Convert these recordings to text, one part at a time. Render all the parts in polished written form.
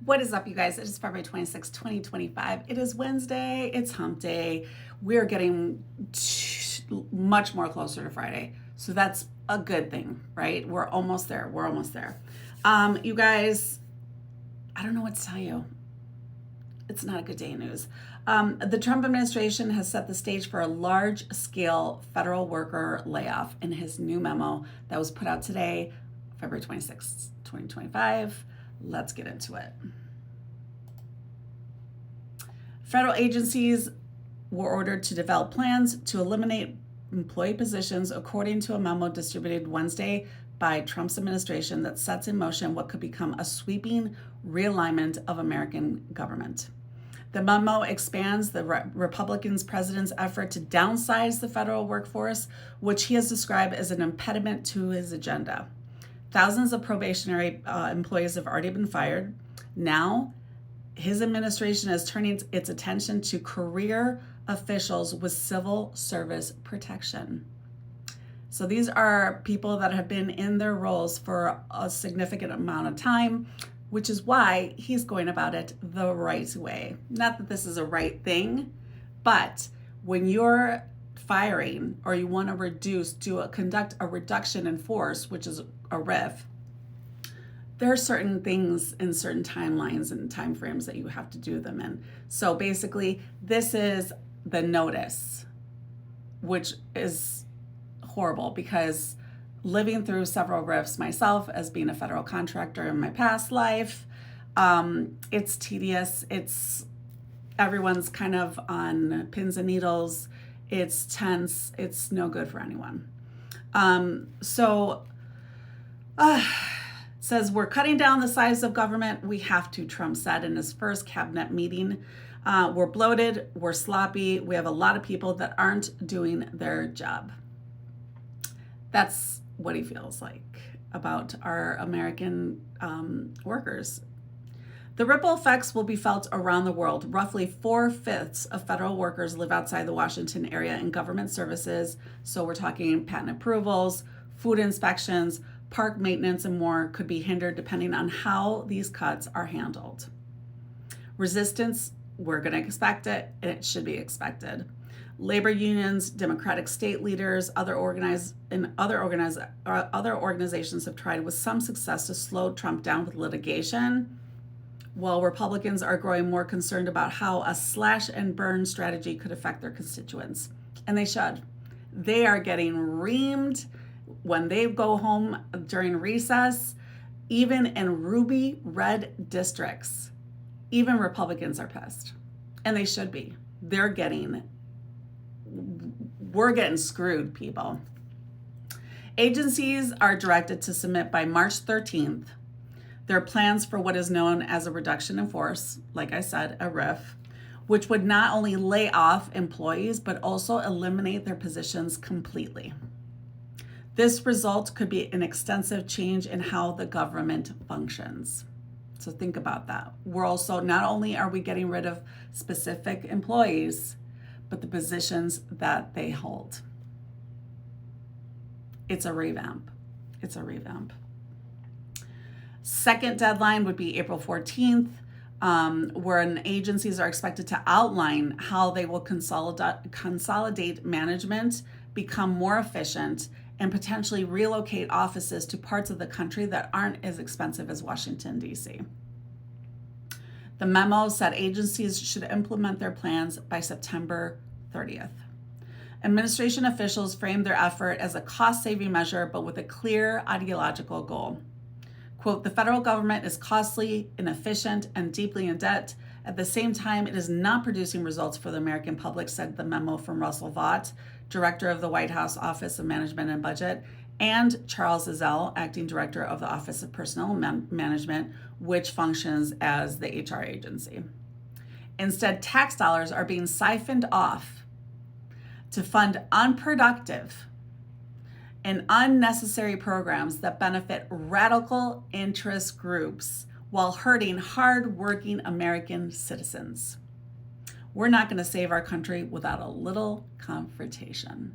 What is up, you guys? It is February 26, 2025. It is Wednesday. It's hump day. We're getting much more closer to Friday. So that's a good thing, right? We're almost there. We're almost there. You guys, I don't know what to tell you. It's not a good day of news. The Trump administration has set the stage for a large scale federal worker layoff in his new memo that was put out today, February 26, 2025. Let's get into it. Federal agencies were ordered to develop plans to eliminate employee positions according to a memo distributed Wednesday by Trump's administration that sets in motion what could become a sweeping realignment of American government. The memo expands the Republican president's effort to downsize the federal workforce, which he has described as an impediment to his agenda. Thousands of probationary employees have already been fired. Now, his administration is turning its attention to career officials with civil service protection. So these are people that have been in their roles for a significant amount of time, which is why he's going about it the right way. Not that this is a right thing, but when you're firing or you want to reduce, conduct a reduction in force, which is a RIF, there are certain things in certain timelines and timeframes that you have to do them in. So basically, this is the notice, which is horrible because living through several RIFs myself as being a federal contractor in my past life, it's tedious. Everyone's kind of on pins and needles. It's tense. It's no good for anyone. Says we're cutting down the size of government. We have to, Trump said in his first cabinet meeting. We're bloated. We're sloppy. We have a lot of people that aren't doing their job. That's what he feels like about our American workers. The ripple effects will be felt around the world. Roughly 4/5 of federal workers live outside the Washington area in government services. So we're talking patent approvals, food inspections, park maintenance, and more could be hindered depending on how these cuts are handled. Resistance, we're going to expect it, and it should be expected. Labor unions, Democratic state leaders, other organizations have tried with some success to slow Trump down with litigation, while Republicans are growing more concerned about how a slash and burn strategy could affect their constituents. And they should. They are getting reamed when they go home during recess, even in ruby red districts. Even Republicans are pissed. And they should be. We're getting screwed, people. Agencies are directed to submit by March 13th their plans for what is known as a reduction in force, like I said, a RIF, which would not only lay off employees, but also eliminate their positions completely. This result could be an extensive change in how the government functions. So think about that. We're also, not only are we getting rid of specific employees, but the positions that they hold. It's a revamp. It's a revamp. Second deadline would be April 14th, where agencies are expected to outline how they will consolidate management, become more efficient, and potentially relocate offices to parts of the country that aren't as expensive as Washington, D.C. The memo said agencies should implement their plans by September 30th. Administration officials framed their effort as a cost-saving measure, but with a clear ideological goal. Quote, the federal government is costly, inefficient, and deeply in debt. At the same time, it is not producing results for the American public, said the memo from Russell Vought, director of the White House Office of Management and Budget, and Charles Ezell, acting director of the Office of Personnel Management, which functions as the HR agency. Instead, tax dollars are being siphoned off to fund unproductive and unnecessary programs that benefit radical interest groups while hurting hard-working American citizens. We're not going to save our country without a little confrontation.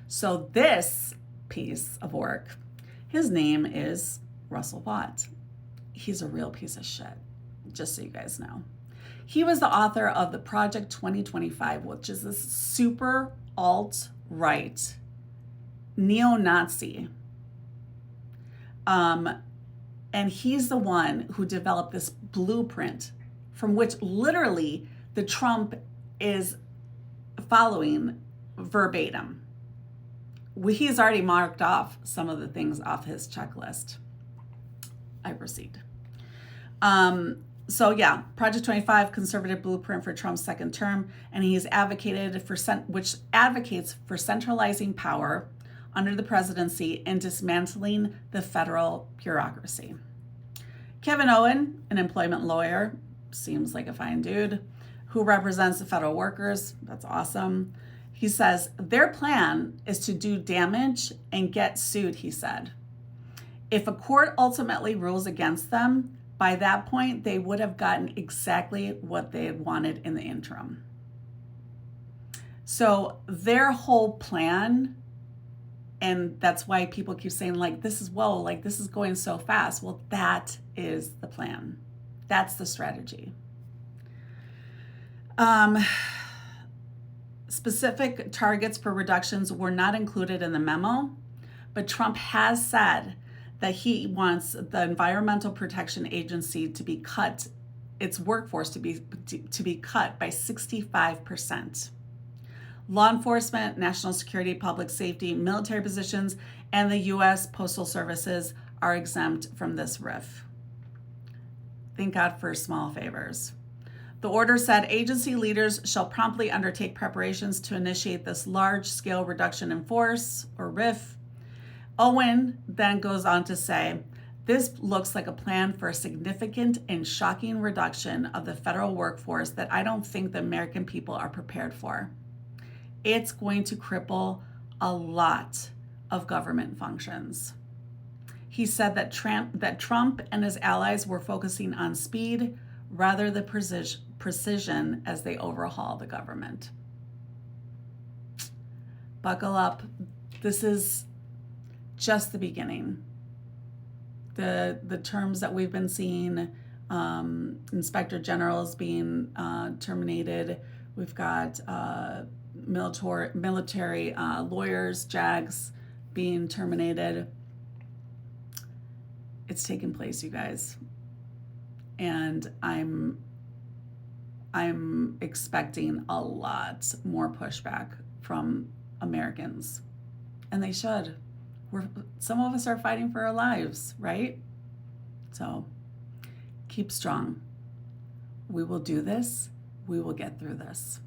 So this piece of work, his name is Russell Vought. He's a real piece of shit. just so you guys know. He was the author of the Project 2025, which is this super alt-right neo-Nazi. And he's the one who developed this blueprint from which literally the Trump is following verbatim. He's already marked off some of the things off his checklist. I proceed. So yeah, Project 25, conservative blueprint for Trump's second term, and he's advocated for which advocates for centralizing power under the presidency and dismantling the federal bureaucracy. Kevin Owen, an employment lawyer, seems like a fine dude, who represents the federal workers. That's awesome. He says, their plan is to do damage and get sued, he said. If a court ultimately rules against them, by that point, they would have gotten exactly what they had wanted in the interim. So their whole plan, and that's why people keep saying, like, this is, whoa, like, this is going so fast. Well, that is the plan. That's the strategy. Specific targets for reductions were not included in the memo, but Trump has said that he wants the Environmental Protection Agency to be cut, its workforce to be cut by 65%. Law enforcement, national security, public safety, military positions, and the U.S. Postal Services are exempt from this RIF. Thank God for small favors. The order said agency leaders shall promptly undertake preparations to initiate this large-scale reduction in force, or RIF. Owen then goes on to say, this looks like a plan for a significant and shocking reduction of the federal workforce that I don't think the American people are prepared for. It's going to cripple a lot of government functions. He said that Trump and his allies were focusing on speed rather than precision as they overhaul the government. Buckle up. This is just the beginning. The terms that we've been seeing, inspector generals being terminated. We've got military lawyers, JAGs, being terminated. It's taking place, you guys. And I'm expecting a lot more pushback from Americans. And they should. Some of us are fighting for our lives, right? So keep strong. We will do this. We will get through this.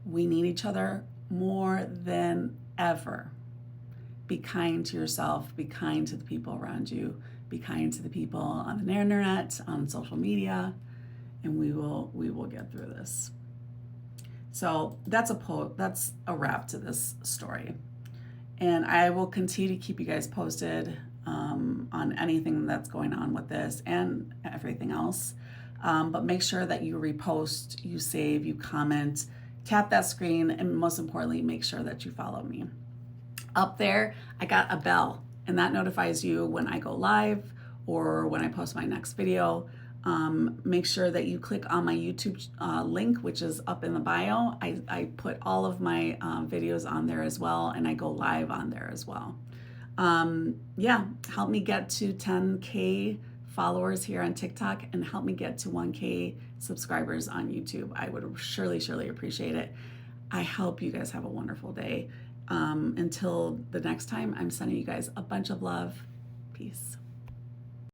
We need each other more than ever. Be kind to yourself. Be kind to the people around you. Be kind to the people on the internet, on social media, and we will get through this. So that's a wrap to this story. And I will continue to keep you guys posted on anything that's going on with this and everything else. But make sure that you repost, you save, you comment, tap that screen, and most importantly, make sure that you follow me. Up there, I got a bell, and that notifies you when I go live or when I post my next video. Make sure that you click on my YouTube link, which is up in the bio. I put all of my videos on there as well, and I go live on there as well. Yeah, help me get to 10K followers here on TikTok and help me get to 1K subscribers on YouTube. I would surely appreciate it. I hope you guys have a wonderful day. Until the next time, I'm sending you guys a bunch of love. Peace.